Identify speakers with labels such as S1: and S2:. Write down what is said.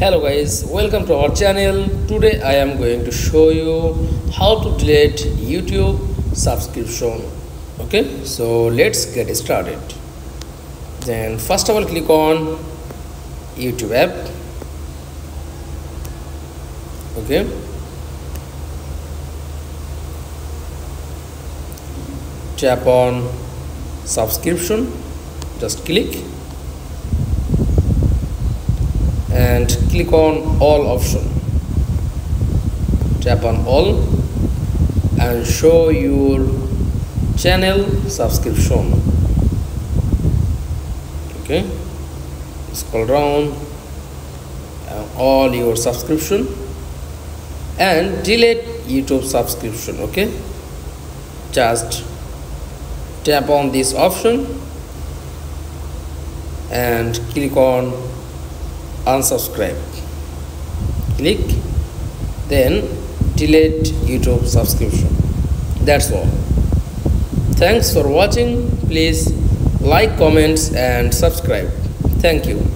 S1: Hello guys, welcome to our channel. Today I am going to show you how to delete YouTube subscription. Okay, so let's get started. Then first of all, click on YouTube app. Okay, tap on subscription, just click and click on all option. Tap on all and show your channel subscription. Okay, scroll down all your subscription and delete YouTube subscription. Okay, just tap on this option and click on unsubscribe. Click, then delete YouTube subscription. That's all. Thanks for watching. Please like, comments and subscribe. Thank you.